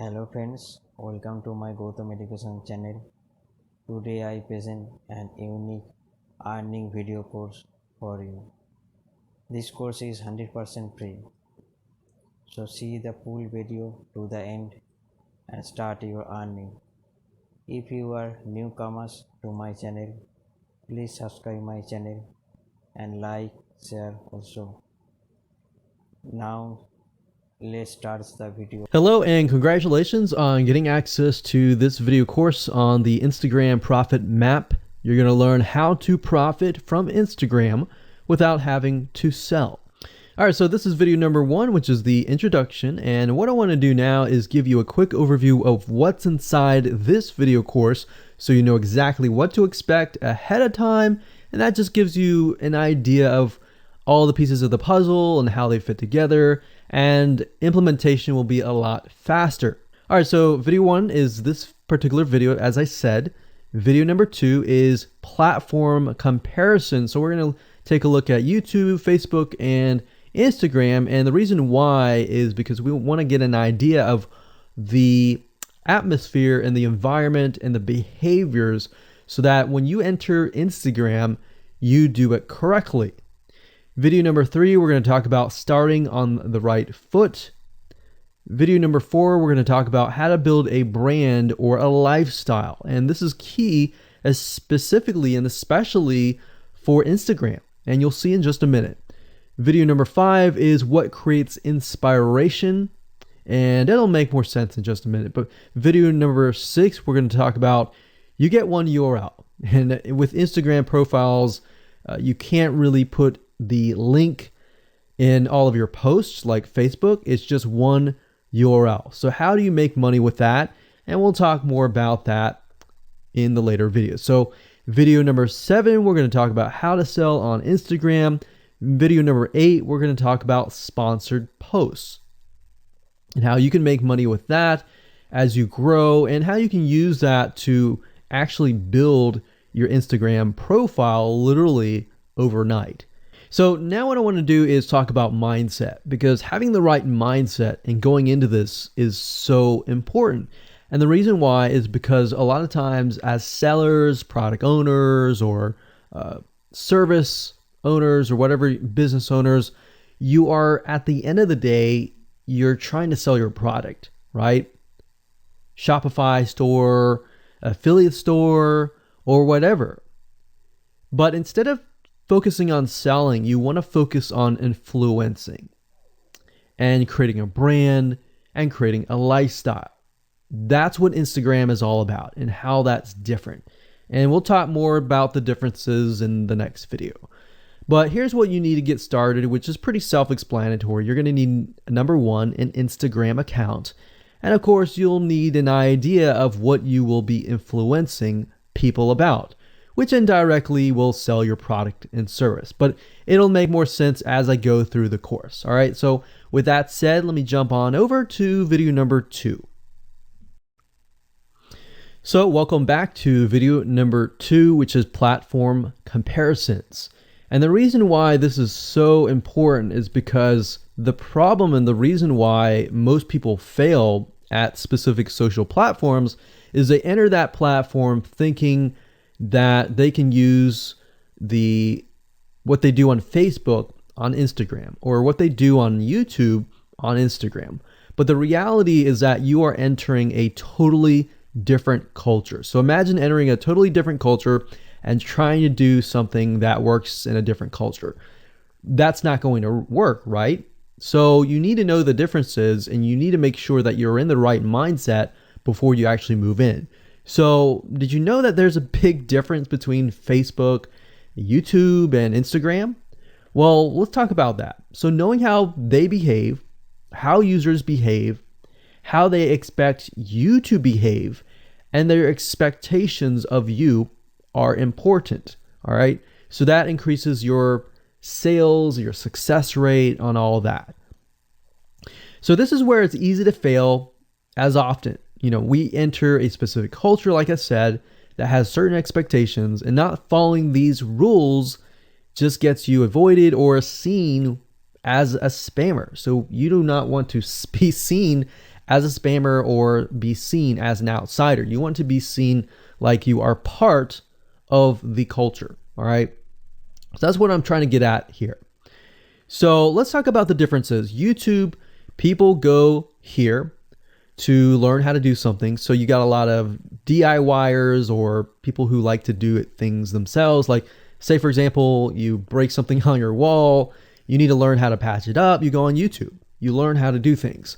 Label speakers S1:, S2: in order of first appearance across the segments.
S1: Hello friends, welcome to my Gautam Education channel. Today I present an unique earning video course for you. This course is 100% free. So see the full video to the end and start your earning. If you are newcomers to my channel, please subscribe my channel and like, share also. Now let's start the video.
S2: Hello and congratulations on getting access to this video course on the Instagram Profit Map. You're going to learn how to profit from Instagram without having to sell. All right, so this is video number 1, which is the introduction. And what I want to do now is give you a quick overview of what's inside this video course so you know exactly what to expect ahead of time. And that just gives you an idea of all the pieces of the puzzle and how they fit together, and implementation will be a lot faster. All right, so video 1 is this particular video, as I said. Video number 2 is platform comparison. So we're going to take a look at YouTube, Facebook, and Instagram. And the reason why is because we want to get an idea of the atmosphere and the environment and the behaviors so that when you enter Instagram, you do it correctly. Video number 3, we're going to talk about starting on the right foot. Video number 4, we're going to talk about how to build a brand or a lifestyle. And this is key, as specifically and especially for Instagram. And you'll see in just a minute. Video number 5 is what creates inspiration. And it'll make more sense in just a minute. But video number 6, we're going to talk about you get one URL. And with Instagram profiles, you can't really put the link in all of your posts like Facebook. It's just one URL. So how do you make money with that? And we'll talk more about that in the later videos. So video number 7, we're going to talk about how to sell on Instagram. Video number 8, we're going to talk about sponsored posts and how you can make money with that as you grow, and how you can use that to actually build your Instagram profile literally overnight. So now what I want to do is talk about mindset, because having the right mindset and going into this is so important. And the reason why is because a lot of times as sellers, product owners, or service owners, or whatever business owners, you are, at the end of the day, you're trying to sell your product, right? Shopify store, affiliate store, or whatever. But instead of focusing on selling, you want to focus on influencing and creating a brand and creating a lifestyle. That's what Instagram is all about and how that's different. And we'll talk more about the differences in the next video. But here's what you need to get started, which is pretty self-explanatory. You're going to need, number 1, an Instagram account. And of course, you'll need an idea of what you will be influencing people about, which indirectly will sell your product and service. But it'll make more sense as I go through the course. All right, so with that said, let me jump on over to video number 2. So welcome back to video number 2, which is platform comparisons. And the reason why this is so important is because the problem and the reason why most people fail at specific social platforms is they enter that platform thinking that they can use what they do on Facebook on Instagram, or what they do on YouTube on Instagram. But the reality is that you are entering a totally different culture. So imagine entering a totally different culture and trying to do something that works in a different culture. That's not going to work, right? So you need to know the differences, and you need to make sure that you're in the right mindset before you actually move in. So did you know that there's a big difference between Facebook, YouTube, and Instagram? Well, let's talk about that. So knowing how they behave, how users behave, how they expect you to behave, and their expectations of you are important. All right. So that increases your sales, your success rate on all that. So this is where it's easy to fail as often. We enter a specific culture, like I said, that has certain expectations, and not following these rules just gets you avoided or seen as a spammer. So you do not want to be seen as a spammer or be seen as an outsider. You want to be seen like you are part of the culture. All right. So that's what I'm trying to get at here. So let's talk about the differences. YouTube, people go here to learn how to do something. So you got a lot of DIYers or people who like to do things themselves. Like, say, for example, you break something on your wall, you need to learn how to patch it up. You go on YouTube, you learn how to do things.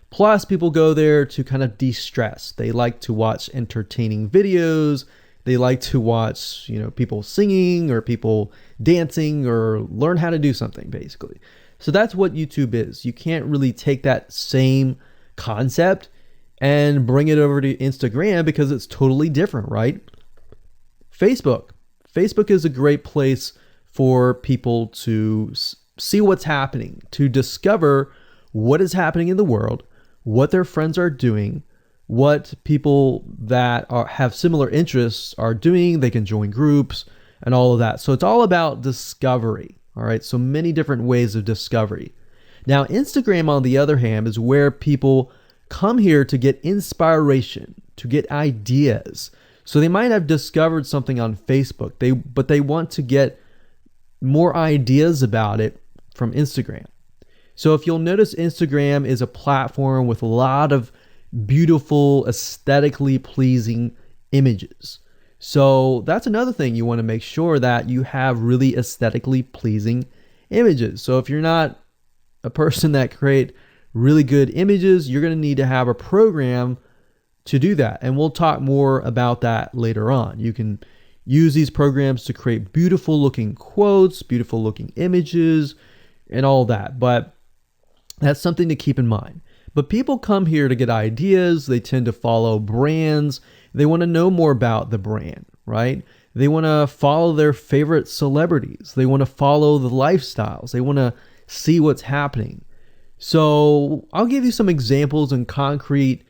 S2: Plus, people go there to kind of de-stress. They like to watch entertaining videos. They like to watch, people singing or people dancing or learn how to do something, basically. So that's what YouTube is. You can't really take that same concept and bring it over to Instagram because it's totally different, right? Facebook is a great place for people to see what's happening, to discover what is happening in the world, what their friends are doing, what people that have similar interests are doing. They can join groups and all of that. So it's all about discovery. All right. So many different ways of discovery. Now, Instagram, on the other hand, is where people come here to get inspiration, to get ideas. So they might have discovered something on Facebook, but they want to get more ideas about it from Instagram. So if you'll notice, Instagram is a platform with a lot of beautiful, aesthetically pleasing images. So that's another thing. You want to make sure that you have really aesthetically pleasing images. So if you're not a person that create really good images, you're going to need to have a program to do that. And we'll talk more about that later on. You can use these programs to create beautiful looking quotes, beautiful looking images, and all that. But that's something to keep in mind. But people come here to get ideas. They tend to follow brands. They want to know more about the brand, right? They want to follow their favorite celebrities. They want to follow the lifestyles. They want to see what's happening. So I'll give you some examples and concrete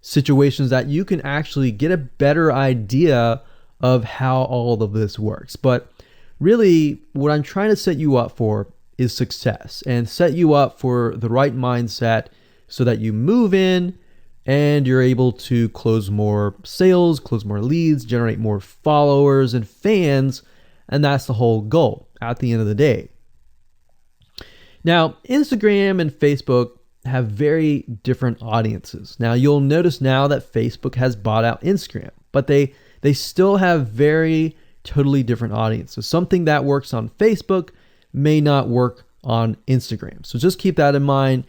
S2: situations that you can actually get a better idea of how all of this works. But really, what I'm trying to set you up for is success, and set you up for the right mindset so that you move in and you're able to close more sales, close more leads, generate more followers and fans. And that's the whole goal at the end of the day. Now, Instagram and Facebook have very different audiences. Now, you'll notice now that Facebook has bought out Instagram, but they still have very totally different audiences. Something that works on Facebook may not work on Instagram. So just keep that in mind.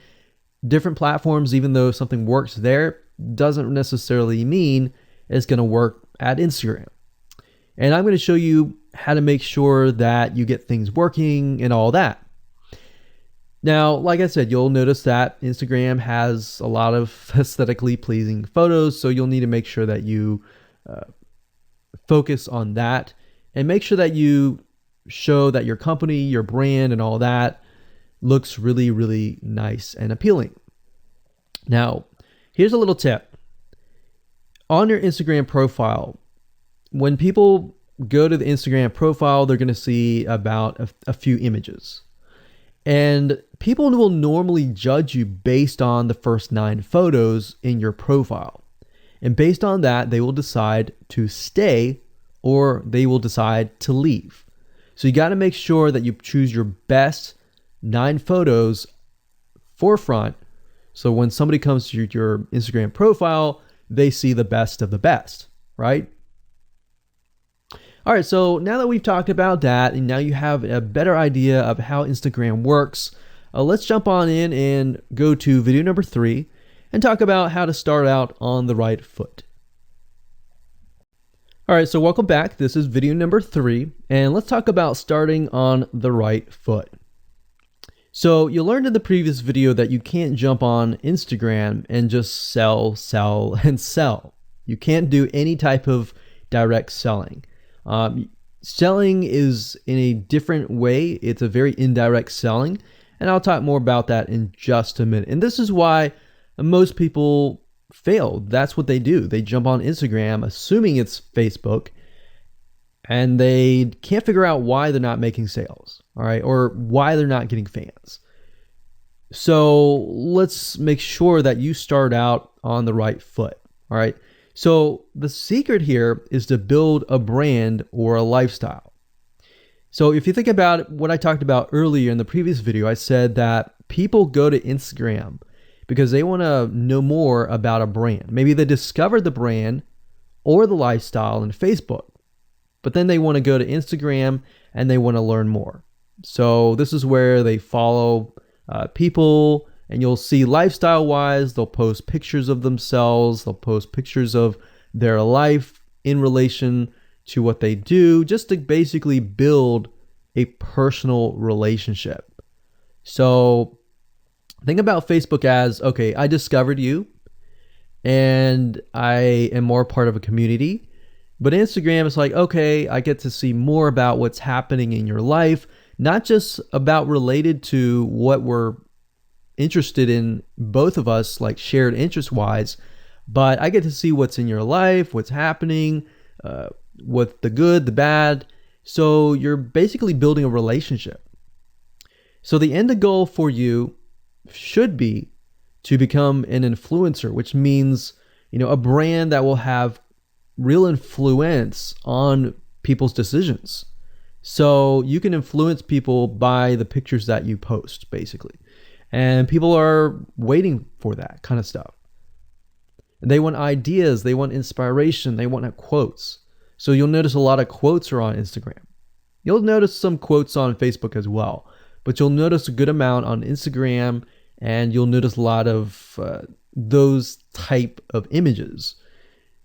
S2: Different platforms, even though something works there, doesn't necessarily mean it's going to work at Instagram. And I'm going to show you how to make sure that you get things working and all that. Now, like I said, you'll notice that Instagram has a lot of aesthetically pleasing photos, so you'll need to make sure that you focus on that and make sure that you show that your company, your brand, and all that looks really, really nice and appealing. Now, here's a little tip. On your Instagram profile, when people go to the Instagram profile, they're going to see about a few images. And people will normally judge you based on the first 9 photos in your profile. And based on that, they will decide to stay or they will decide to leave. So you got to make sure that you choose your best 9 photos forefront. So when somebody comes to your Instagram profile, they see the best of the best, right? All right, so now that we've talked about that, and now you have a better idea of how Instagram works, let's jump on in and go to video number 3 and talk about how to start out on the right foot. All right, so welcome back. This is video number 3, and let's talk about starting on the right foot. So you learned in the previous video that you can't jump on Instagram and just sell, and sell. You can't do any type of direct selling. Selling is in a different way. It's a very indirect selling, and I'll talk more about that in just a minute. And this is why most people fail. That's what they do. They jump on Instagram assuming it's Facebook, and they can't figure out why they're not making sales, all right, or why they're not getting fans. So let's make sure that you start out on the right foot. All right. So the secret here is to build a brand or a lifestyle. So if you think about what I talked about earlier in the previous video, I said that people go to Instagram because they want to know more about a brand. Maybe they discovered the brand or the lifestyle in Facebook, but then they want to go to Instagram and they want to learn more. So this is where they follow people, and you'll see lifestyle wise, they'll post pictures of themselves, they'll post pictures of their life in relation to what they do, just to basically build a personal relationship. So think about Facebook as, okay, I discovered you and I am more part of a community. But Instagram is like, okay, I get to see more about what's happening in your life, not just about related to what we're interested in, both of us, like shared interest wise, but I get to see what's in your life, what's happening, what the good, the bad. So you're basically building a relationship. So the end goal for you should be to become an influencer, which means, a brand that will have real influence on people's decisions. So you can influence people by the pictures that you post, basically. And people are waiting for that kind of stuff. They want ideas, they want inspiration, they want quotes. So you'll notice a lot of quotes are on Instagram. You'll notice some quotes on Facebook as well, but you'll notice a good amount on Instagram, and you'll notice a lot of those type of images.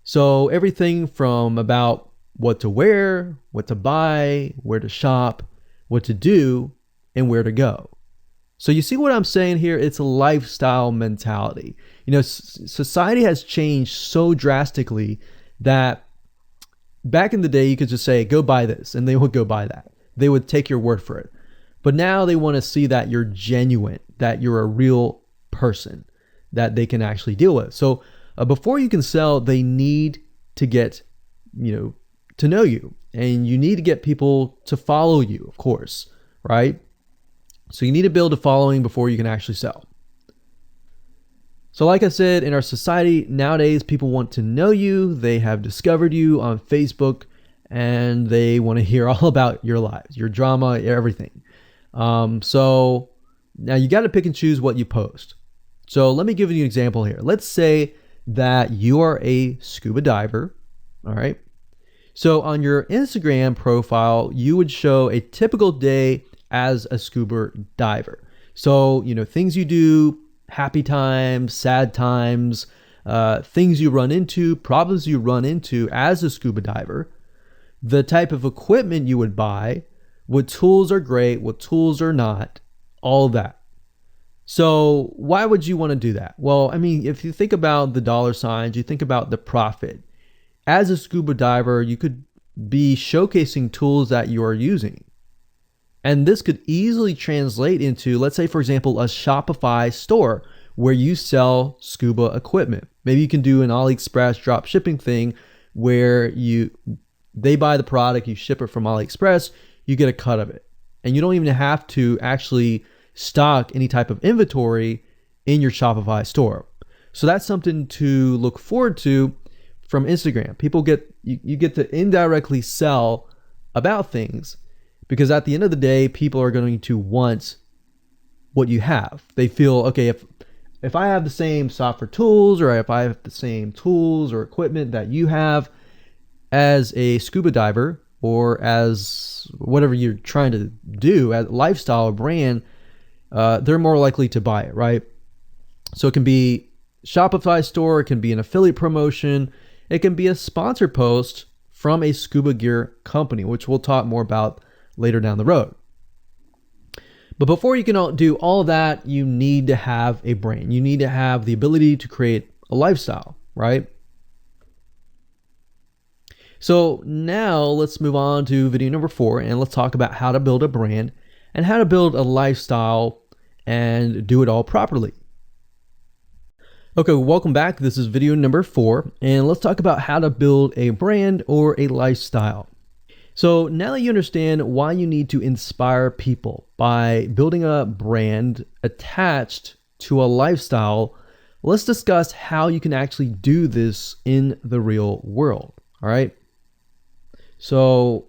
S2: So everything from about what to wear, what to buy, where to shop, what to do, and where to go. So you see what I'm saying here? It's a lifestyle mentality. Society has changed so drastically that back in the day, you could just say, go buy this, and they would go buy that. They would take your word for it. But now they want to see that you're genuine, that you're a real person that they can actually deal with. So before you can sell, they need to get, to know you, and you need to get people to follow you, of course, right? So you need to build a following before you can actually sell. So like I said, in our society nowadays, people want to know you. They have discovered you on Facebook, and they want to hear all about your lives, your drama, everything. So now you got to pick and choose what you post. So let me give you an example here. Let's say that you are a scuba diver, all right? So on your Instagram profile, you would show a typical day as a scuba diver. So, things you do, happy times, sad times, things you run into, problems you run into as a scuba diver, the type of equipment you would buy, what tools are great, what tools are not, all that. So why would you want to do that? Well, if you think about the dollar signs, you think about the profit. As a scuba diver, you could be showcasing tools that you are using. And this could easily translate into, let's say, for example, a Shopify store where you sell scuba equipment. Maybe you can do an AliExpress drop shipping thing where they buy the product, you ship it from AliExpress, you get a cut of it. And you don't even have to actually stock any type of inventory in your Shopify store. So that's something to look forward to from Instagram. You get to indirectly sell about things, because at the end of the day, people are going to want what you have. They feel, okay, if I have the same software tools, or if I have the same tools or equipment that you have as a scuba diver, or as whatever you're trying to do, as lifestyle or brand, they're more likely to buy it, right? So it can be Shopify store, it can be an affiliate promotion, it can be a sponsor post from a scuba gear company, which we'll talk more about later down the road. But before you can do all that, you need to have a brand. You need to have the ability to create a lifestyle, right? So now let's move on to video number 4, and let's talk about how to build a brand and how to build a lifestyle and do it all properly. Okay, welcome back. This is video number 4, and let's talk about how to build a brand or a lifestyle. So now that you understand why you need to inspire people by building a brand attached to a lifestyle, let's discuss how you can actually do this in the real world. All right. So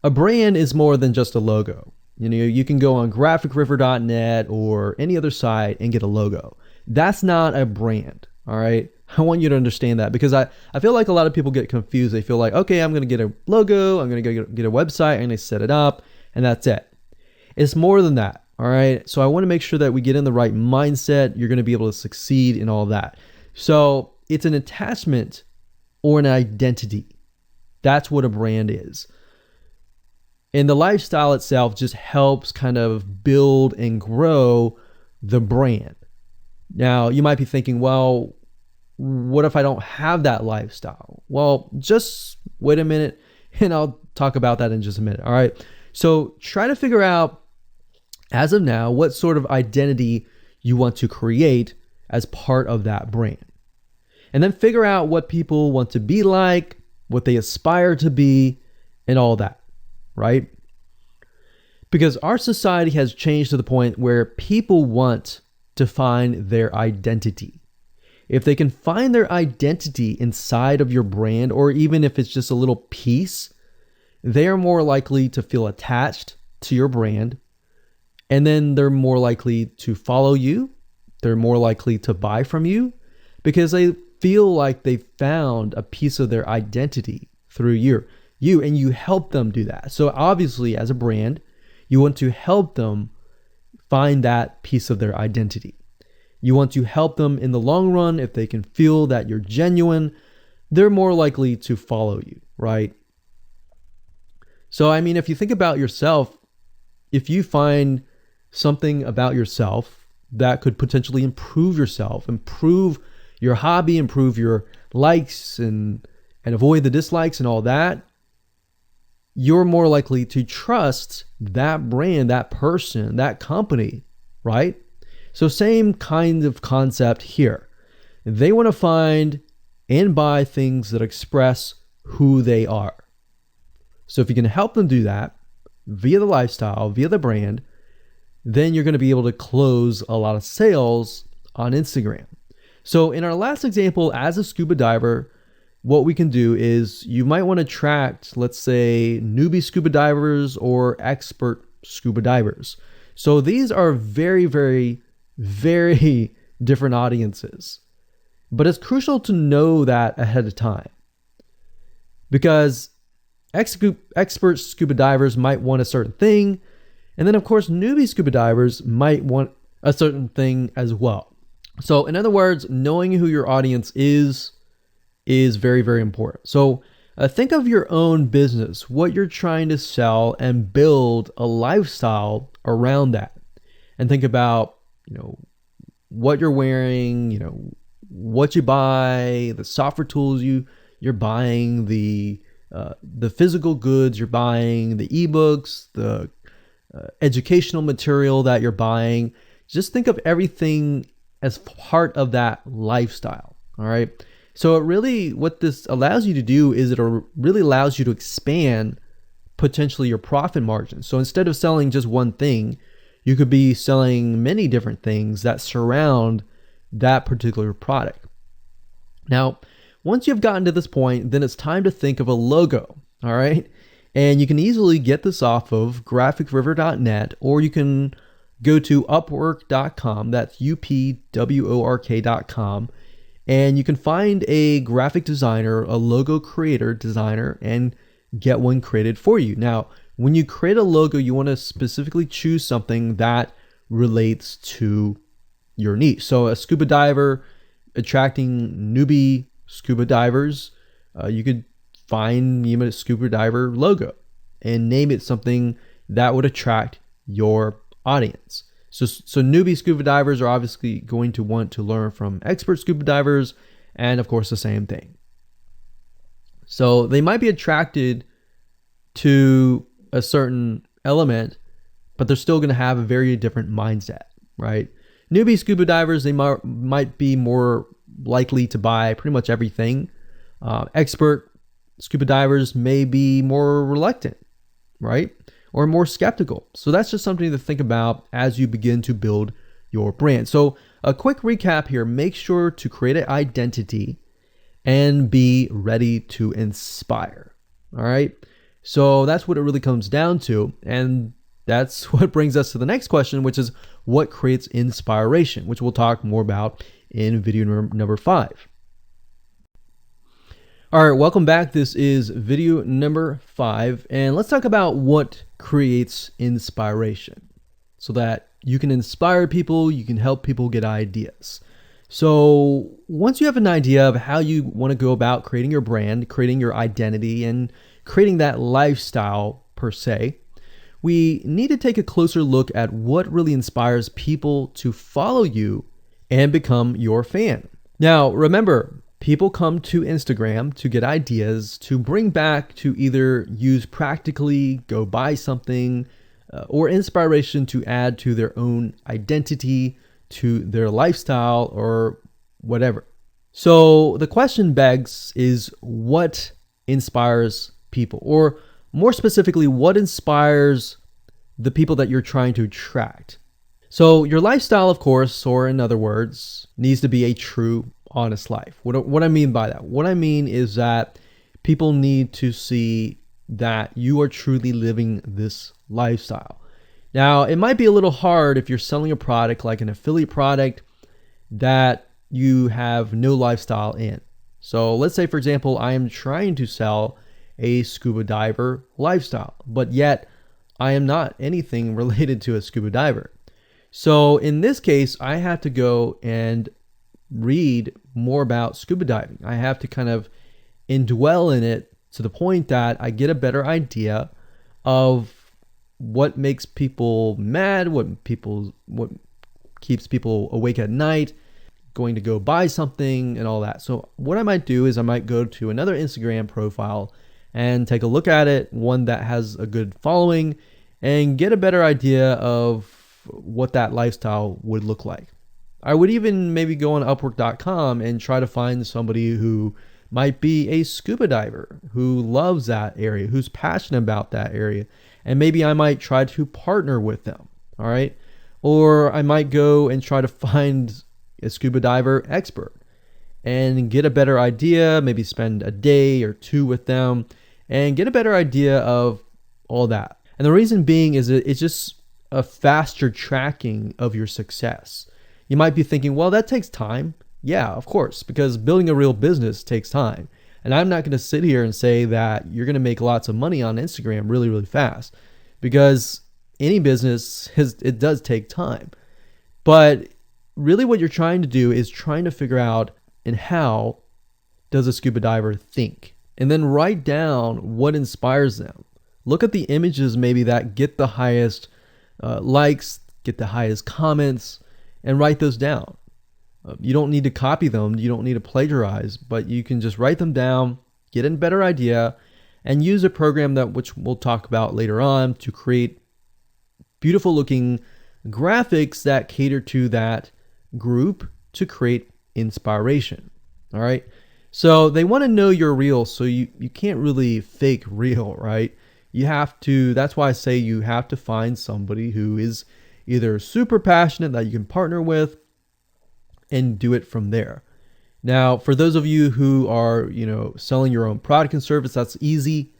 S2: a brand is more than just a logo. You can go on graphicriver.net or any other site and get a logo. That's not a brand. All right. I want you to understand that, because I feel like a lot of people get confused. They feel like, okay, I'm going to get a logo, I'm going to get a website, I'm going to set it up, and that's it. It's more than that. All right. So I want to make sure that we get in the right mindset. You're going to be able to succeed in all that. So it's an attachment or an identity. That's what a brand is. And the lifestyle itself just helps kind of build and grow the brand. Now, you might be thinking, well, what if I don't have that lifestyle? Well, just wait a minute and I'll talk about that in just a minute. All right. So try to figure out, as of now, what sort of identity you want to create as part of that brand. And then figure out what people want to be like, what they aspire to be, and all that, right? Because our society has changed to the point where people want to find their identity. If they can find their identity inside of your brand, or even if it's just a little piece, they are more likely to feel attached to your brand. And then they're more likely to follow you. They're more likely to buy from you because they feel like they found a piece of their identity through you, and you help them do that. So obviously, as a brand, you want to help them find that piece of their identity. You want to help them in the long run. If they can feel that you're genuine, they're more likely to follow you, right? So, I mean, if you think about yourself, if you find something about yourself that could potentially improve yourself, improve your hobby, improve your likes and avoid the dislikes and all that, you're more likely to trust that brand, that person, that company, right? So same kind of concept here. They want to find and buy things that express who they are. So if you can help them do that via the lifestyle, via the brand, then you're going to be able to close a lot of sales on Instagram. So in our last example, as a scuba diver, what we can do is you might want to attract, let's say, newbie scuba divers or expert scuba divers. So these are very, very, very different audiences. But it's crucial to know that ahead of time, because expert scuba divers might want a certain thing. And then, of course, newbie scuba divers might want a certain thing as well. So in other words, knowing who your audience is very, very important. So think of your own business, what you're trying to sell, and build a lifestyle around that. And think about, what you're wearing, what you buy, the software tools you're buying, the physical goods you're buying, the ebooks, the educational material that you're buying. Just think of everything as part of that lifestyle. All right. So what this allows you to do is it really allows you to expand potentially your profit margin. So instead of selling just one thing, you could be selling many different things that surround that particular product. Now, once you've gotten to this point, then it's time to think of a logo. All right. And you can easily get this off of graphicriver.net, or you can go to upwork.com. That's upwork.com. And you can find a graphic designer, a logo creator, designer, and get one created for you. Now, when you create a logo, you want to specifically choose something that relates to your niche. So a scuba diver attracting newbie scuba divers, you could find a scuba diver logo and name it something that would attract your audience. So newbie scuba divers are obviously going to want to learn from expert scuba divers, and of course the same thing. So they might be attracted to a certain element, but they're still going to have a very different mindset, right? Newbie scuba divers, they might be more likely to buy pretty much everything. Expert scuba divers may be more reluctant, right? Or more skeptical. So that's just something to think about as you begin to build your brand. So a quick recap here, make sure to create an identity and be ready to inspire. All right. So that's what it really comes down to. And that's what brings us to the next question, which is what creates inspiration, which we'll talk more about in video number 5. All right, welcome back. This is video number 5, and let's talk about what creates inspiration so that you can inspire people, you can help people get ideas. So once you have an idea of how you want to go about creating your brand, creating your identity, and creating that lifestyle per se, we need to take a closer look at what really inspires people to follow you and become your fan. Now, remember, people come to Instagram to get ideas to bring back to either use practically, go buy something, or inspiration to add to their own identity, to their lifestyle, or whatever. So the question begs is what inspires people? Or more specifically, what inspires the people that you're trying to attract? So your lifestyle, of course, or in other words, needs to be a true, honest life. What I mean by that? What I mean is that people need to see that you are truly living this lifestyle. Now, it might be a little hard if you're selling a product like an affiliate product that you have no lifestyle in. So let's say, for example, I am trying to sell a scuba diver lifestyle, but yet I am not anything related to a scuba diver. So in this case, I have to go and read more about scuba diving. I have to kind of indwell in it to the point that I get a better idea of what makes people mad, what keeps people awake at night, going to go buy something and all that. So what I might do is I might go to another Instagram profile and take a look at it, one that has a good following, and get a better idea of what that lifestyle would look like. I would even maybe go on Upwork.com and try to find somebody who might be a scuba diver, who loves that area, who's passionate about that area. And maybe I might try to partner with them, all right? Or I might go and try to find a scuba diver expert and get a better idea, maybe spend a day or two with them and get a better idea of all that. And the reason being is that it's just a faster tracking of your success. You might be thinking, well, that takes time. Yeah, of course, because building a real business takes time. And I'm not going to sit here and say that you're going to make lots of money on Instagram really, really fast, because any business it does take time. But really what you're trying to do is trying to figure out and how does a scuba diver think? And then write down what inspires them. Look at the images maybe that get the highest likes, get the highest comments, and write those down. You don't need to copy them. You don't need to plagiarize, but you can just write them down, get a better idea, and use a program that which we'll talk about later on to create beautiful looking graphics that cater to that group to create inspiration. All right. So they want to know you're real. So you can't really fake real, right? You have to, that's why I say you have to find somebody who is either super passionate that you can partner with and do it from there. Now, for those of you who are, selling your own product and service, that's easy.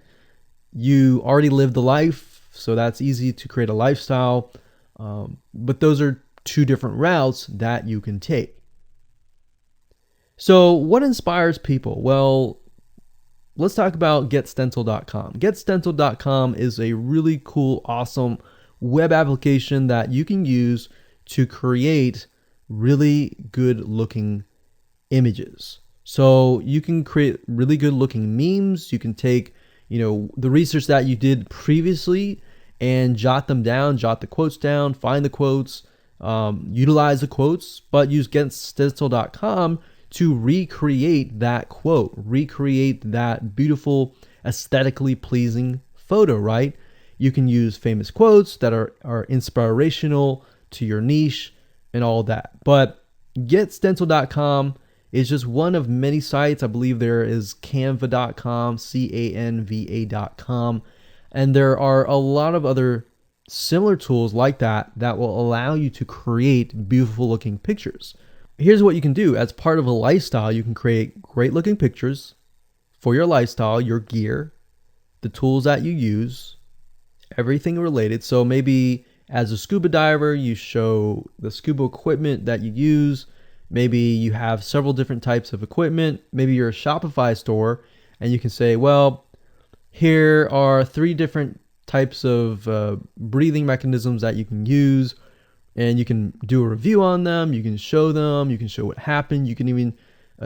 S2: You already live the life, so that's easy to create a lifestyle. But those are two different routes that you can take. So what inspires people? Well, let's talk about GetStencil.com. GetStencil.com is a really cool, awesome web application that you can use to create really good looking images. So you can create really good looking memes. You can take, the research that you did previously and jot them down, jot the quotes down, find the quotes, utilize the quotes, but use GetStencil.com to recreate that quote, recreate that beautiful, aesthetically pleasing photo, right? You can use famous quotes that are inspirational to your niche and all that. But GetStencil.com is just one of many sites. I believe there is canva.com, canva.com, and there are a lot of other similar tools like that that will allow you to create beautiful looking pictures. Here's what you can do. As part of a lifestyle, you can create great looking pictures for your lifestyle, your gear, the tools that you use, everything related. So maybe as a scuba diver, you show the scuba equipment that you use. Maybe you have several different types of equipment. Maybe you're a Shopify store and you can say, well, here are 3 different types of breathing mechanisms that you can use, and you can do a review on them. You can show them. You can show what happened. You can even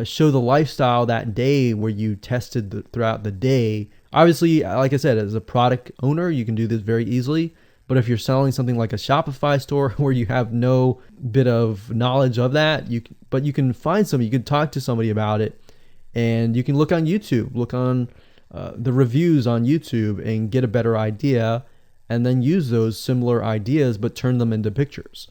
S2: show the lifestyle that day where you tested throughout the day. Obviously, like I said, as a product owner, you can do this very easily. But if you're selling something like a Shopify store where you have no bit of knowledge of that, you can find somebody, you can talk to somebody about it, and you can look on YouTube, look on the reviews on YouTube and get a better idea, and then use those similar ideas but turn them into pictures.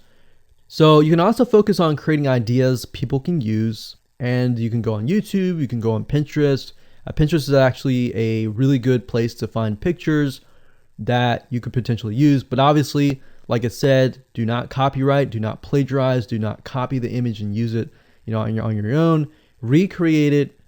S2: So you can also focus on creating ideas people can use, and you can go on YouTube, you can go on Pinterest. Pinterest is actually a really good place to find pictures that you could potentially use. But obviously, like I said, do not copyright, do not plagiarize, do not copy the image and use it, on your own. Recreate it,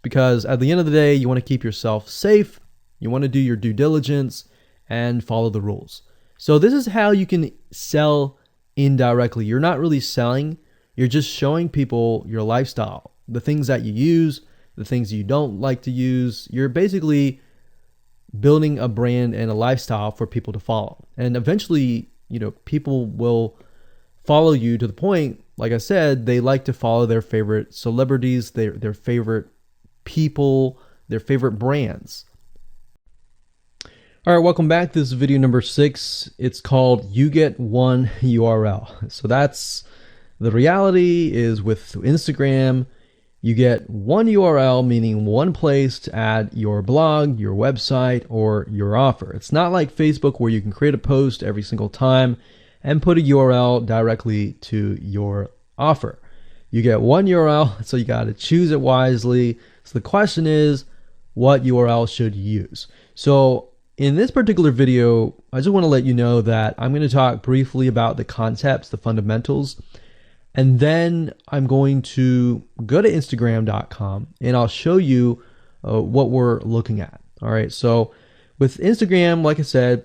S2: because at the end of the day, you want to keep yourself safe. You want to do your due diligence and follow the rules. So this is how you can sell indirectly. You're not really selling, you're just showing people your lifestyle, the things that you use, the things you don't like to use. You're basically building a brand and a lifestyle for people to follow. And eventually, people will follow you to the point, like I said, they like to follow their favorite celebrities, their favorite people, their favorite brands. All right, welcome back. This is video number 6. It's called You Get One URL. So that's the reality is with Instagram, you get one URL, meaning one place to add your blog, your website, or your offer. It's not like Facebook where you can create a post every single time and put a URL directly to your offer. You get one URL, so you got to choose it wisely. So the question is, what URL should you use? So in this particular video, I just want to let you know that I'm going to talk briefly about the concepts, the fundamentals, and then I'm going to go to Instagram.com and I'll show you what we're looking at. All right. So with Instagram, like I said,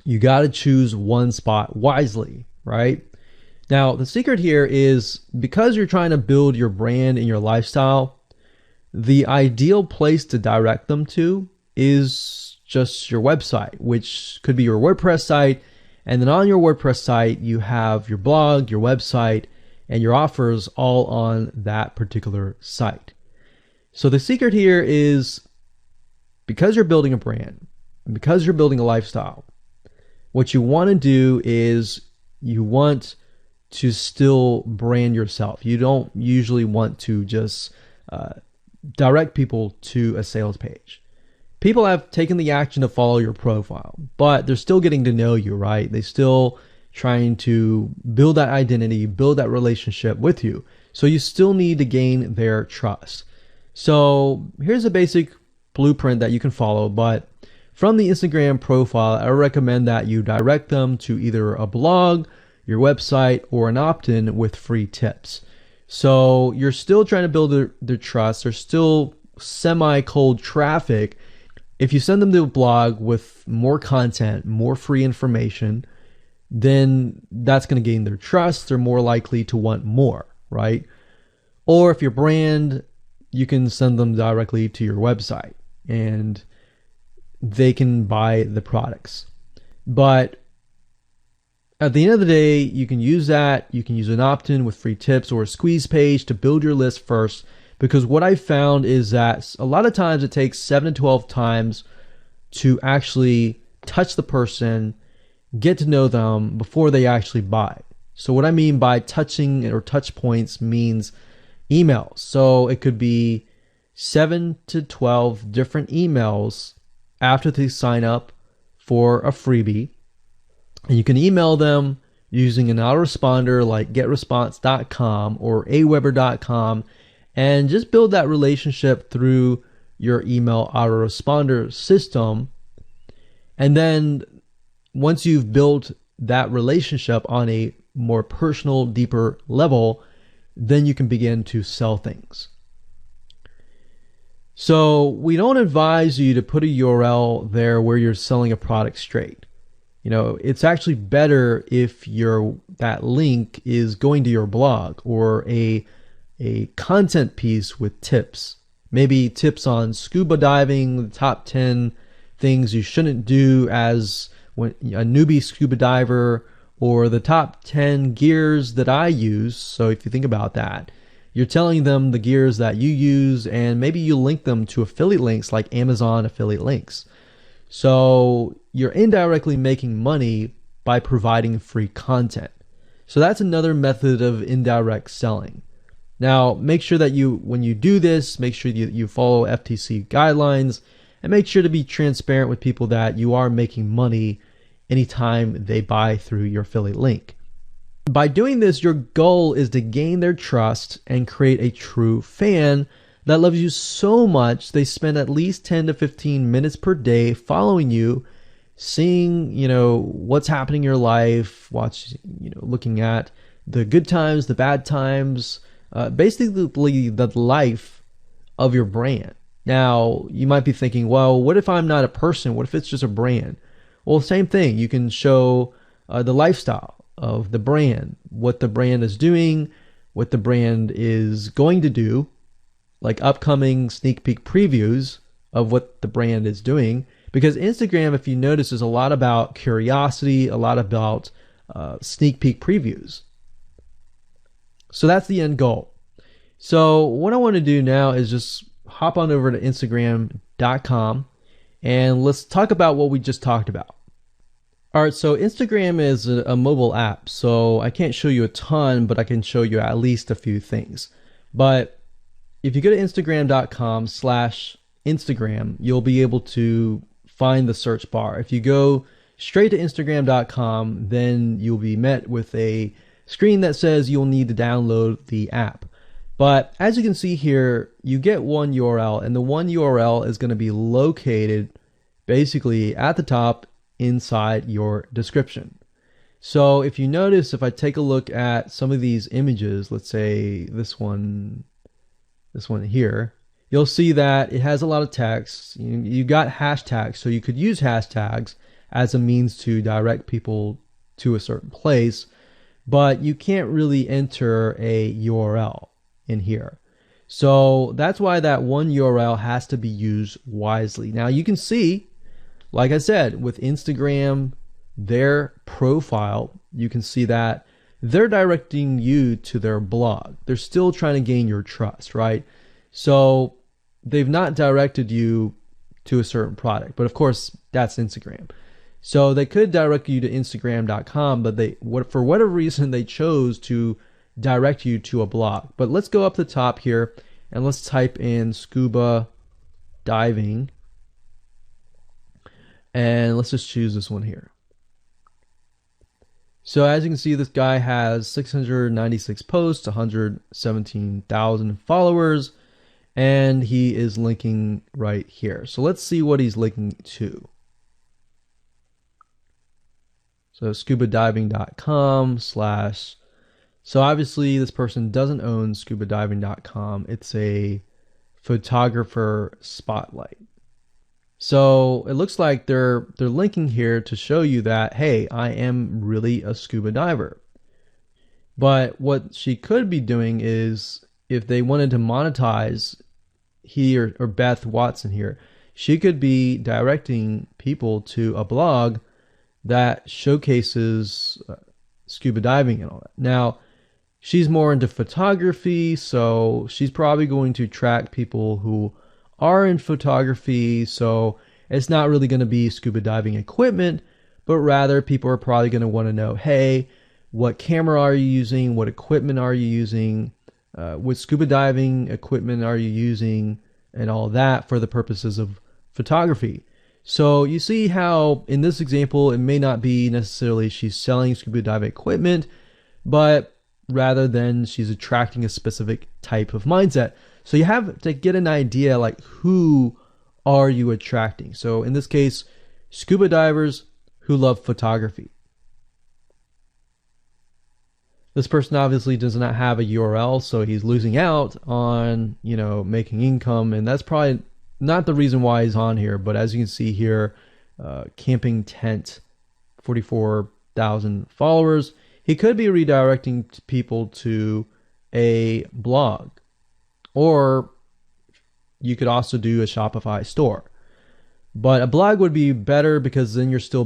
S2: you got to choose one spot wisely, right? Now, the secret here is because you're trying to build your brand and your lifestyle, the ideal place to direct them to is just your website, which could be your WordPress site. And then on your WordPress site, you have your blog, your website, and your offers all on that particular site. So the secret here is because you're building a brand, because you're building a lifestyle, what you want to do is you want to still brand yourself. You don't usually want to just direct people to a sales page. People have taken the action to follow your profile, but they're still getting to know you, right? They're still trying to build that identity, build that relationship with you. So you still need to gain their trust. So here's a basic blueprint that you can follow, but from the Instagram profile, I recommend that you direct them to either a blog, your website, or an opt-in with free tips. So you're still trying to build their trust. There's still semi-cold traffic. If you send them to a blog with more content, more free information, then that's going to gain their trust. They're more likely to want more, right? Or if your brand, you can send them directly to your website and they can buy the products. But at the end of the day, you can use that. You can use an opt-in with free tips or a squeeze page to build your list first. Because what I found is that a lot of times it takes 7 to 12 times to actually touch the person, get to know them before they actually buy. So what I mean by touching or touch points means emails. So it could be 7 to 12 different emails after they sign up for a freebie. And you can email them using an autoresponder like getresponse.com or aweber.com, and just build that relationship through your email autoresponder system. And then once you've built that relationship on a more personal, deeper level, then you can begin to sell things. So we don't advise you to put a URL there where you're selling a product straight. It's actually better if that link is going to your blog or a content piece with tips. Maybe tips on scuba diving, the top 10 things you shouldn't do as a newbie scuba diver, or the top 10 gears that I use. So if you think about that, you're telling them the gears that you use, and maybe you link them to affiliate links like Amazon affiliate links. So you're indirectly making money by providing free content. So that's another method of indirect selling. Now, make sure that when you do this, make sure you follow FTC guidelines, and make sure to be transparent with people that you are making money anytime they buy through your affiliate link. By doing this, your goal is to gain their trust and create a true fan that loves you so much they spend at least 10 to 15 minutes per day following you, seeing, what's happening in your life, looking at the good times, the bad times, basically the life of your brand. Now, you might be thinking, well, what if I'm not a person? What if it's just a brand? Well, same thing. You can show the lifestyle of the brand, what the brand is doing, what the brand is going to do, like upcoming sneak peek previews of what the brand is doing. Because Instagram, if you notice, is a lot about curiosity, a lot about sneak peek previews. So that's the end goal. So what I want to do now is just hop on over to Instagram.com and let's talk about what we just talked about. All right, so Instagram is a mobile app, so I can't show you a ton, but I can show you at least a few things. But if you go to Instagram.com/Instagram, you'll be able to find the search bar. If you go straight to Instagram.com, then you'll be met with a screen that says you'll need to download the app. But as you can see here, you get one URL, and the one URL is going to be located basically at the top inside your description. So if you notice, if I take a look at some of these images, let's say this one here, you'll see that it has a lot of text. You got hashtags, so you could use hashtags as a means to direct people to a certain place, but you can't really enter a URL in here. So that's why that one URL has to be used wisely. Now you can see, like I said, with Instagram, their profile, you can see that they're directing you to their blog. They're still trying to gain your trust, right? So they've not directed you to a certain product, but of course that's Instagram. So they could direct you to Instagram.com, but for whatever reason, they chose to direct you to a blog. But let's go up the top here and let's type in scuba diving. And let's just choose this one here. So as you can see, this guy has 696 posts, 117,000 followers, and he is linking right here. So let's see what he's linking to. So scubadiving.com/. So obviously this person doesn't own scubadiving.com. It's a photographer spotlight. So it looks like they're linking here to show you that, hey, I am really a scuba diver. But what she could be doing is, if they wanted to monetize he or Beth Watson here, she could be directing people to a blog that showcases scuba diving and all that. Now, she's more into photography, so she's probably going to attract people who are in photography. So it's not really going to be scuba diving equipment, but rather people are probably going to want to know, hey, what camera are you using? What equipment are you using? What scuba diving equipment are you using? And all that for the purposes of photography. So you see how in this example, it may not be necessarily she's selling scuba diving equipment, but rather than she's attracting a specific type of mindset. So you have to get an idea like who are you attracting? So in this case, scuba divers who love photography. This person obviously does not have a URL, so he's losing out on, making income, and that's probably not the reason why he's on here. But as you can see here, camping tent, 44,000 followers. He could be redirecting people to a blog, or you could also do a Shopify store. But a blog would be better because then you're still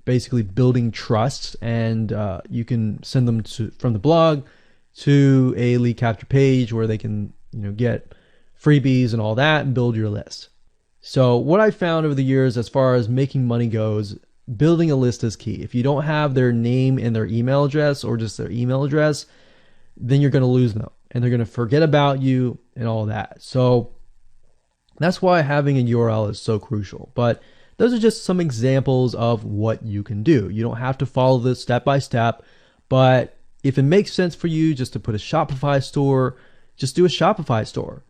S2: basically building trust, and you can send them from the blog to a lead capture page where they can get freebies and all that and build your list. So what I found over the years as far as making money goes, building a list is key. If you don't have their name and their email address, or just their email address, then you're going to lose them and they're going to forget about you and all that. So that's why having a URL is so crucial. But those are just some examples of what you can do. You don't have to follow this step by step, but if it makes sense for you just to put a Shopify store, just do a Shopify store.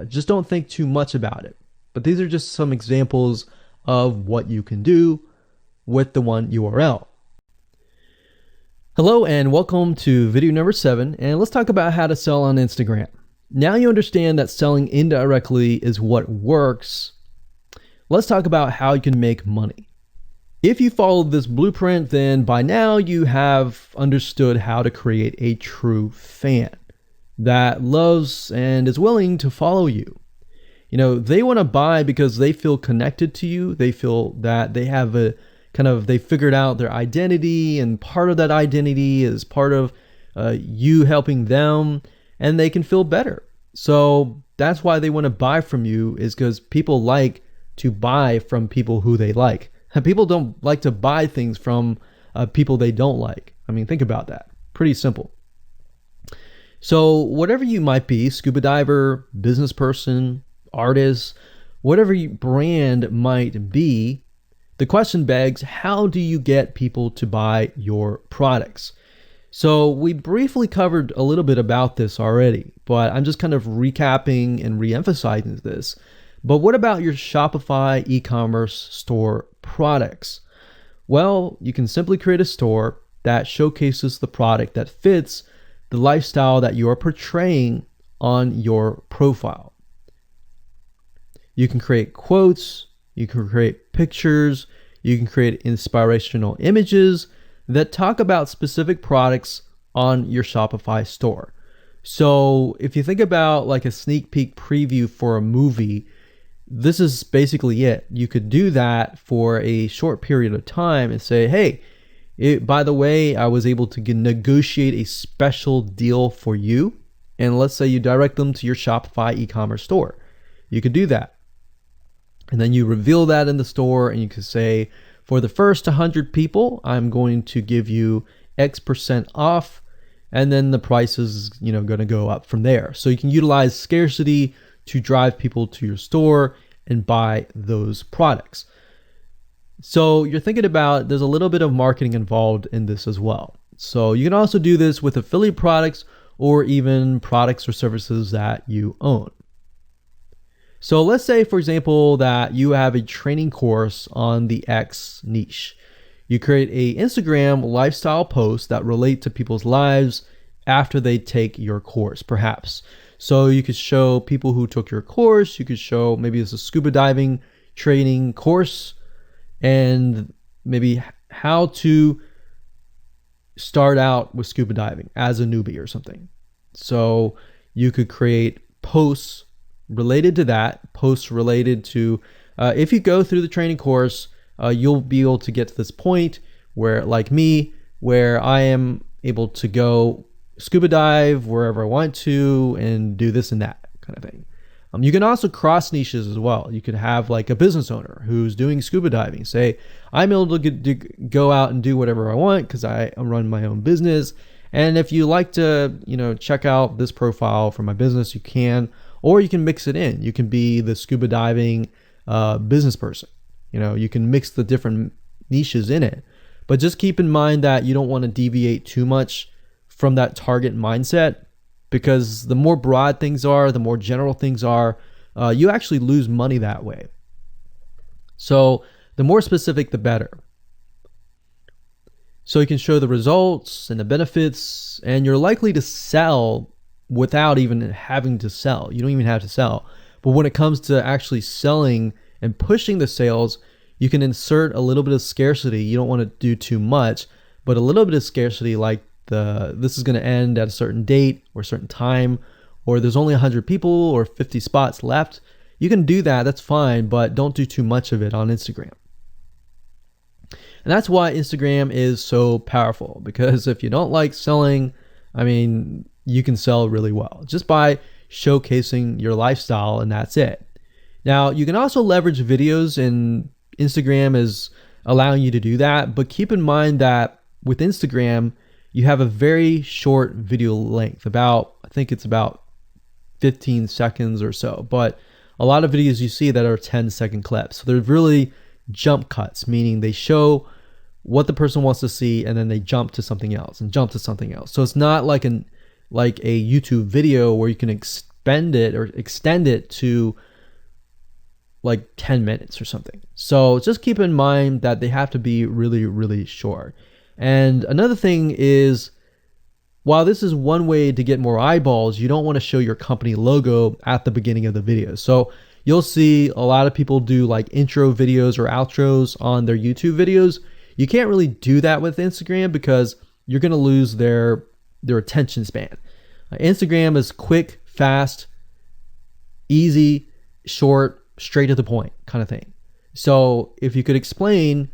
S2: Just don't think too much about it. But these are just some examples of what you can do with the one URL. Hello and welcome to video number 7, and let's talk about how to sell on Instagram. Now you understand that selling indirectly is what works. Let's talk about how you can make money. If you followed this blueprint, then by now you have understood how to create a true fan that loves and is willing to follow you. They want to buy because they feel connected to you. They feel that they have they figured out their identity, and part of that identity is part of you helping them, and they can feel better. So that's why they want to buy from you, is because people like to buy from people who they like. And people don't like to buy things from people they don't like. I mean, think about that. Pretty simple. So whatever you might be, scuba diver, business person, artist, whatever your brand might be, the question begs, how do you get people to buy your products? So we briefly covered a little bit about this already, but I'm just kind of recapping and re-emphasizing this. But what about your Shopify e-commerce store products? Well, you can simply create a store that showcases the product that fits the lifestyle that you're portraying on your profile. You can create quotes, you can create pictures, you can create inspirational images that talk about specific products on your Shopify store. So if you think about like a sneak peek preview for a movie, this is basically it. You could do that for a short period of time and say, hey, by the way, I was able to negotiate a special deal for you. And let's say you direct them to your Shopify e-commerce store. You could do that. And then you reveal that in the store, and you could say, for the first 100 people, I'm going to give you X% off. And then the price is, going to go up from there. So you can utilize scarcity to drive people to your store and buy those products. So you're thinking about, there's a little bit of marketing involved in this as well. So you can also do this with affiliate products or even products or services that you own. So let's say, for example, that you have a training course on the X niche. You create a Instagram lifestyle post that relate to people's lives after they take your course, perhaps. So you could show people who took your course, you could show maybe it's a scuba diving training course, and maybe how to start out with scuba diving as a newbie or something. So you could create posts related to that, posts related to, if you go through the training course, you'll be able to get to this point where, like me, where I am able to go scuba dive wherever I want to and do this and that kind of thing. You can also cross niches as well. You could have like a business owner who's doing scuba diving. Say, I'm able to go out and do whatever I want because I run my own business. And if you like to, check out this profile for my business, you can, or you can mix it in. You can be the scuba diving business person. You can mix the different niches in it, but just keep in mind that you don't want to deviate too much from that target mindset, because the more broad things are, the more general things are, you actually lose money that way. So the more specific, the better. So you can show the results and the benefits, and you're likely to sell without even having to sell. You don't even have to sell. But when it comes to actually selling and pushing the sales, you can insert a little bit of scarcity. You don't want to do too much, but a little bit of scarcity, like this is going to end at a certain date or a certain time, or there's only 100 people or 50 spots left. You can do that, that's fine, but don't do too much of it on Instagram. And that's why Instagram is so powerful, because if you don't like selling, you can sell really well just by showcasing your lifestyle, and that's it. Now, you can also leverage videos, and Instagram is allowing you to do that, but keep in mind that with Instagram, you have a very short video length, I think it's about 15 seconds or so, but a lot of videos you see that are 10-second clips. So they're really jump cuts, meaning they show what the person wants to see and then they jump to something else and jump to something else. So it's not like a YouTube video where you can extend it to like 10 minutes or something. So just keep in mind that they have to be really, really short. And another thing is, while this is one way to get more eyeballs, you don't want to show your company logo at the beginning of the video. So you'll see a lot of people do like intro videos or outros on their YouTube videos. You can't really do that with Instagram because you're going to lose their attention span. Instagram is quick, fast, easy, short, straight to the point kind of thing. So if you could explain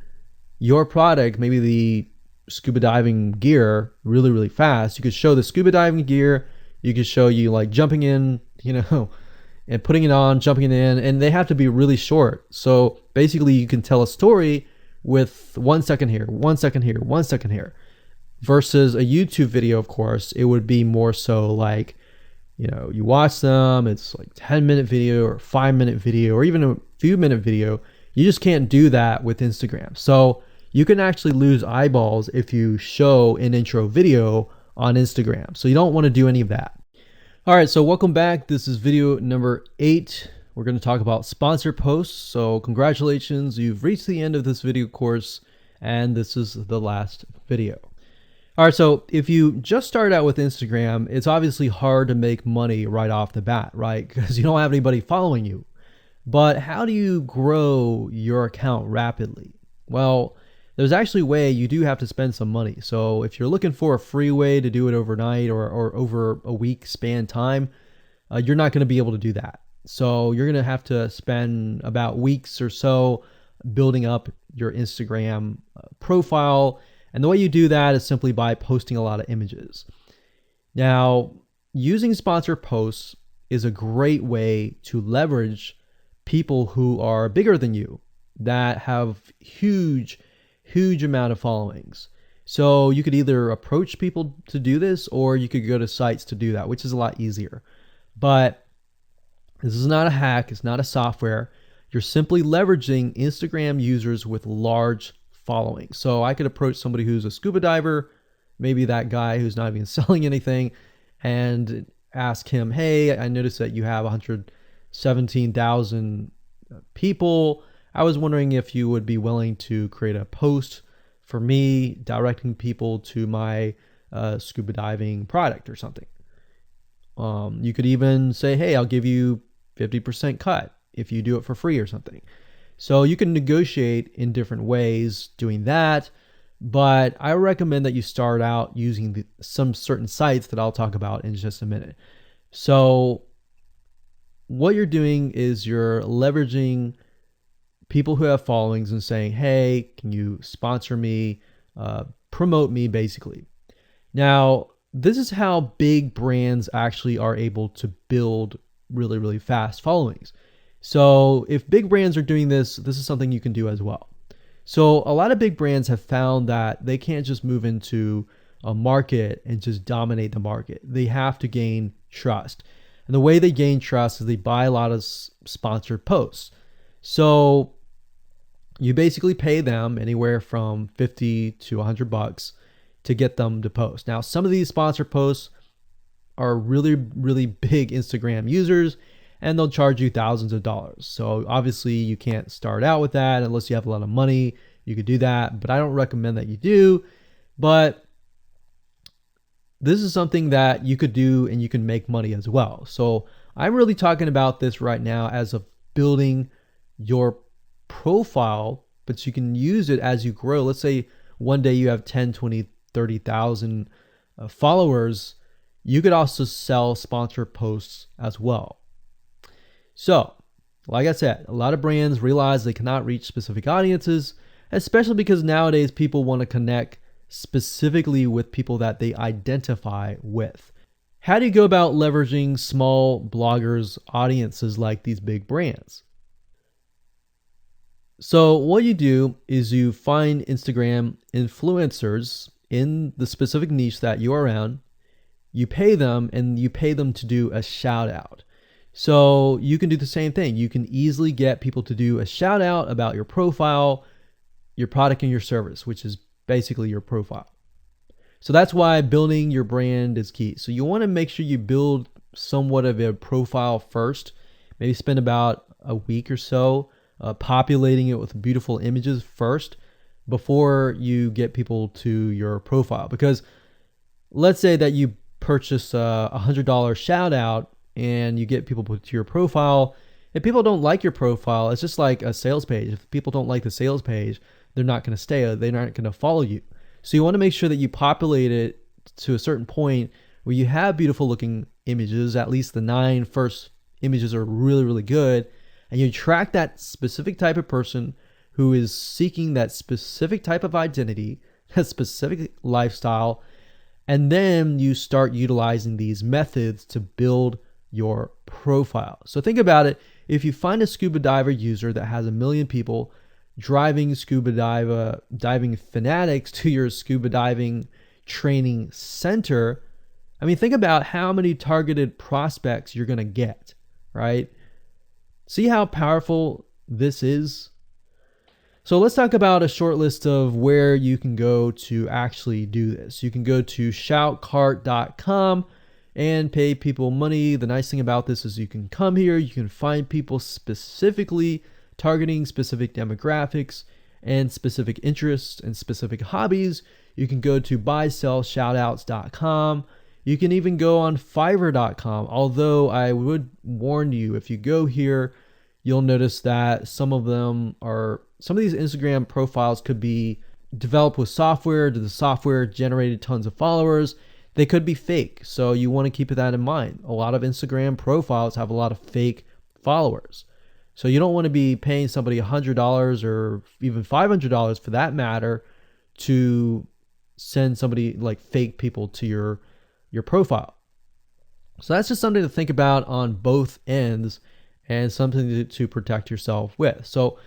S2: your product, maybe the scuba diving gear, really, really fast, you could show the scuba diving gear, you could show you like jumping in, and putting it on, jumping it in, and they have to be really short. So basically you can tell a story with 1 second here, 1 second here, 1 second here, versus a YouTube video. Of course, it would be more so like, you watch them, it's like 10-minute video or 5-minute video or even a few minute video. You just can't do that with Instagram. So you can actually lose eyeballs if you show an intro video on Instagram. So you don't want to do any of that. All right, so welcome back. This is video number 8. We're going to talk about sponsor posts. So congratulations, you've reached the end of this video course, and this is the last video. All right, so if you just start out with Instagram, it's obviously hard to make money right off the bat, right? Because you don't have anybody following you. But how do you grow your account rapidly? Well, there's actually a way. You do have to spend some money. So if you're looking for a free way to do it overnight or over a week span time, you're not going to be able to do that. So you're going to have to spend about weeks or so building up your Instagram profile. And the way you do that is simply by posting a lot of images. Now, using sponsor posts is a great way to leverage people who are bigger than you, that have huge amount of followings. So you could either approach people to do this, or you could go to sites to do that, which is a lot easier. But this is not a hack. It's not a software. You're simply leveraging Instagram users with large followings. So I could approach somebody who's a scuba diver, maybe that guy who's not even selling anything, and ask him, hey, I noticed that you have 117,000 people. I was wondering if you would be willing to create a post for me directing people to my scuba diving product or something. You could even say, hey, I'll give you 50% cut if you do it for free or something. So you can negotiate in different ways doing that, but I recommend that you start out using some certain sites that I'll talk about in just a minute. So what you're doing is you're leveraging people who have followings and saying, hey, can you sponsor me, promote me, basically. Now, this is how big brands actually are able to build really, really fast followings. So if big brands are doing this, this is something you can do as well. So a lot of big brands have found that they can't just move into a market and just dominate the market. They have to gain trust. And the way they gain trust is they buy a lot of sponsored posts. So You basically pay them anywhere from 50 to $100 to get them to post. Now, some of these sponsor posts are really, really big Instagram users, and they'll charge you thousands of dollars. So obviously you can't start out with that unless you have a lot of money. You could do that, but I don't recommend that you do. But this is something that you could do and you can make money as well. So I'm really talking about this right now as of building your profile, but you can use it as you grow. Let's say one day you have 10, 20, 30,000 followers. You could also sell sponsor posts as well. So, like I said, a lot of brands realize they cannot reach specific audiences, especially because nowadays people want to connect specifically with people that they identify with. How do you go about leveraging small bloggers' audiences like these big brands? So what you do is you find Instagram influencers in the specific niche that you are around. You pay them, and you pay them to do a shout out. So you can do the same thing. You can easily get people to do a shout out about your profile, your product, and your service, which is basically your profile. So that's why building your brand is key. So you want to make sure you build somewhat of a profile first. Maybe spend about a week or so populating it with beautiful images first before you get people to your profile. Because let's say that you purchase a $100 shout out and you get people to your profile. If people don't like your profile, it's just like a sales page. If people don't like the sales page, they're not going to stay. They're not going to follow you. So you want to make sure that you populate it to a certain point where you have beautiful looking images. At least the 9 first images are really, really good. And you attract that specific type of person who is seeking that specific type of identity, that specific lifestyle. And then you start utilizing these methods to build your profile. So think about it. If you find a scuba diver user that has 1 million people driving scuba diving fanatics to your scuba diving training center, I mean, think about how many targeted prospects you're going to get, right? See how powerful this is? So let's talk about a short list of where you can go to actually do this. You can go to shoutcart.com and pay people money. The nice thing about this is you can come here, you can find people specifically targeting specific demographics and specific interests and specific hobbies. You can go to buysellshoutouts.com. You can even go on fiverr.com. Although I would warn you, if you go here, you'll notice that some of these Instagram profiles could be developed with software. The software generated tons of followers. They could be fake. So you want to keep that in mind. A lot of Instagram profiles have a lot of fake followers. So you don't want to be paying somebody $100 or even $500 for that matter to send somebody like fake people to your profile. So that's just something to think about on both ends and something to protect yourself with. So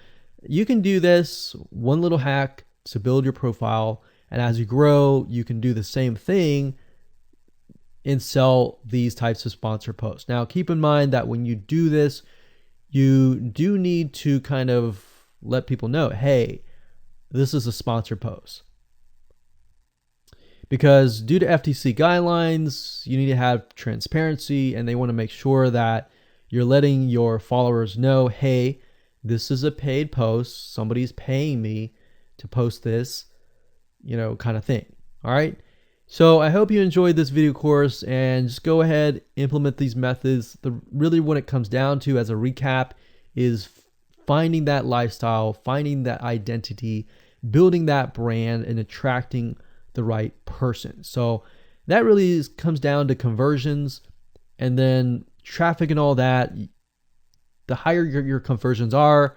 S2: you can do this one little hack to build your profile. And as you grow, you can do the same thing and sell these types of sponsor posts. Now, keep in mind that when you do this, you do need to kind of let people know, hey, this is a sponsor post. Because due to FTC guidelines, you need to have transparency, and they want to make sure that you're letting your followers know, hey, this is a paid post. Somebody's paying me to post this, kind of thing. All right. So I hope you enjoyed this video course, and just go ahead, implement these methods. Really what it comes down to as a recap is finding that lifestyle, finding that identity, building that brand, and attracting the right person. So that really comes down to conversions, and then traffic and all that. The higher your conversions are,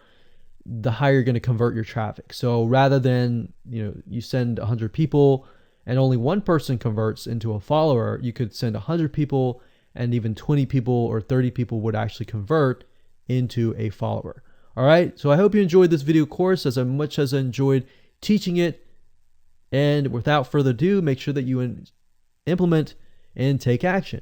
S2: the higher you're going to convert your traffic. So rather than, you send 100 people and only one person converts into a follower, you could send 100 people and even 20 people or 30 people would actually convert into a follower. All right. So I hope you enjoyed this video course as much as I enjoyed teaching it. And without further ado, make sure that you implement and take action.